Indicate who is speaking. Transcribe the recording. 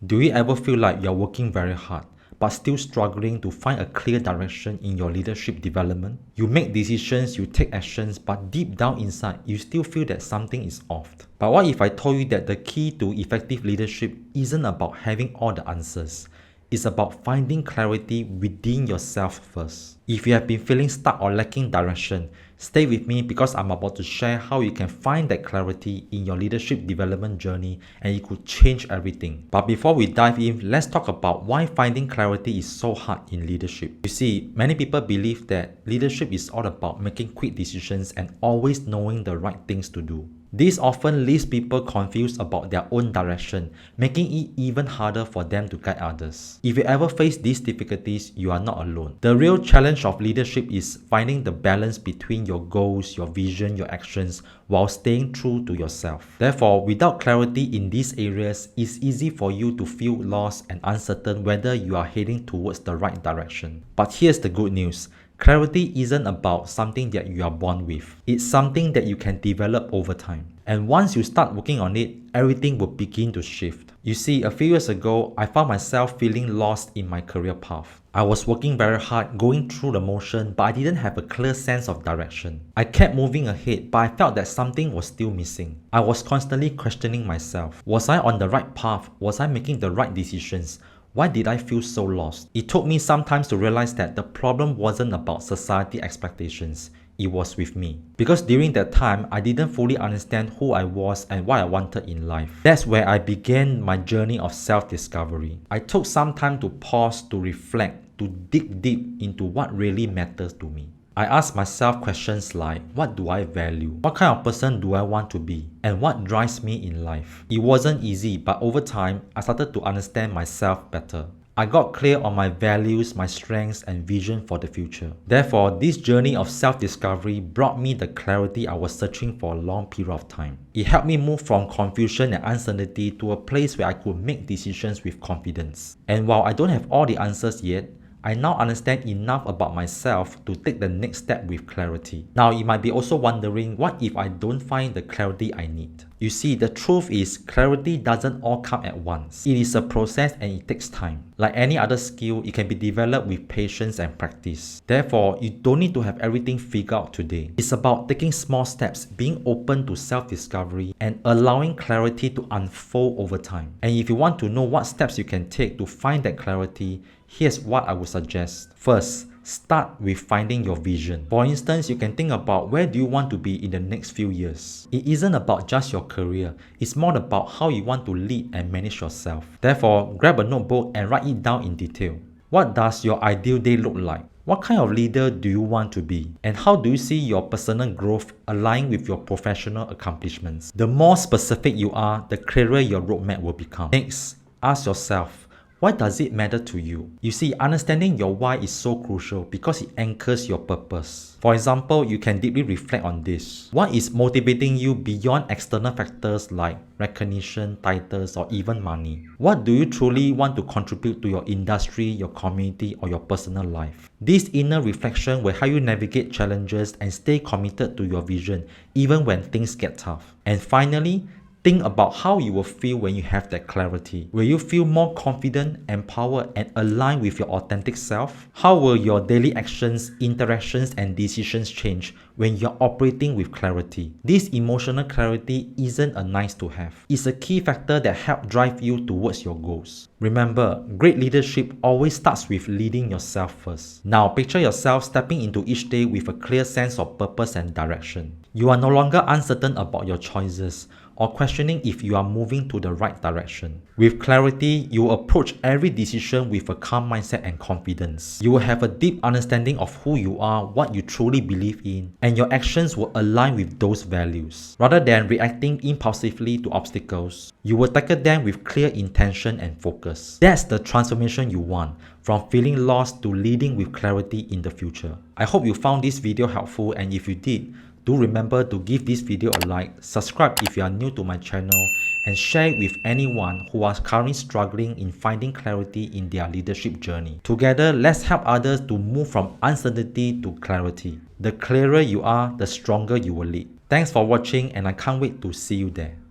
Speaker 1: Do you ever feel like you're working very hard, but still struggling to find a clear direction in your leadership development? You make decisions, you take actions, but deep down inside, you still feel that something is off. But what if I told you that the key to effective leadership isn't about having all the answers? It's about finding clarity within yourself first. If you have been feeling stuck or lacking direction, stay with me because I'm about to share how you can find that clarity in your leadership development journey and it could change everything. But before we dive in, let's talk about why finding clarity is so hard in leadership. You see, many people believe that leadership is all about making quick decisions and always knowing the right things to do. This often leaves people confused about their own direction, making it even harder for them to guide others. If you ever face these difficulties, you are not alone. The real challenge of leadership is finding the balance between your goals, your vision, your actions, while staying true to yourself. Therefore, without clarity in these areas, it's easy for you to feel lost and uncertain whether you are heading towards the right direction. But here's the good news. Clarity isn't about something that you are born with. It's something that you can develop over time. And once you start working on it, everything will begin to shift. You see, a few years ago, I found myself feeling lost in my career path. I was working very hard, going through the motion, but I didn't have a clear sense of direction. I kept moving ahead, but I felt that something was still missing. I was constantly questioning myself. Was I on the right path? Was I making the right decisions? Why did I feel so lost? It took me some time to realize that the problem wasn't about society expectations. It was with me. Because during that time, I didn't fully understand who I was and what I wanted in life. That's where I began my journey of self-discovery. I took some time to pause, to reflect, to dig deep into what really matters to me. I asked myself questions like, what do I value? What kind of person do I want to be? And what drives me in life? It wasn't easy, but over time, I started to understand myself better. I got clear on my values, my strengths, and vision for the future. Therefore, this journey of self-discovery brought me the clarity I was searching for a long period of time. It helped me move from confusion and uncertainty to a place where I could make decisions with confidence. And while I don't have all the answers yet, I now understand enough about myself to take the next step with clarity. Now, you might be also wondering, what if I don't find the clarity I need? You see, the truth is, clarity doesn't all come at once. It is a process and it takes time. Like any other skill, it can be developed with patience and practice. Therefore, you don't need to have everything figured out today. It's about taking small steps, being open to self-discovery, and allowing clarity to unfold over time. And if you want to know what steps you can take to find that clarity, here's what I would suggest. First, start with finding your vision. For instance, you can think about where do you want to be in the next few years. It isn't about just your career, it's more about how you want to lead and manage yourself. Therefore, grab a notebook and write it down in detail. What does your ideal day look like? What kind of leader do you want to be? And how do you see your personal growth align with your professional accomplishments? The more specific you are, the clearer your roadmap will become. Next, ask yourself, why does it matter to you? You see, understanding your why is so crucial because it anchors your purpose. For example, you can deeply reflect on this. What is motivating you beyond external factors like recognition, titles, or even money? What do you truly want to contribute to your industry, your community, or your personal life? This inner reflection will help you navigate challenges and stay committed to your vision even when things get tough. And finally, think about how you will feel when you have that clarity. Will you feel more confident, empowered, and aligned with your authentic self? How will your daily actions, interactions, and decisions change when you're operating with clarity? This emotional clarity isn't a nice to have. It's a key factor that helps drive you towards your goals. Remember, great leadership always starts with leading yourself first. Now, picture yourself stepping into each day with a clear sense of purpose and direction. You are no longer uncertain about your choices or questioning if you are moving to the right direction. With clarity, you will approach every decision with a calm mindset and confidence. You will have a deep understanding of who you are, what you truly believe in, and your actions will align with those values. Rather than reacting impulsively to obstacles, you will tackle them with clear intention and focus. That's the transformation you want, from feeling lost to leading with clarity in the future. I hope you found this video helpful, and if you did, do remember to give this video a like, subscribe if you are new to my channel, and share it with anyone who is currently struggling in finding clarity in their leadership journey. Together, let's help others to move from uncertainty to clarity. The clearer you are, the stronger you will lead. Thanks for watching, and I can't wait to see you there.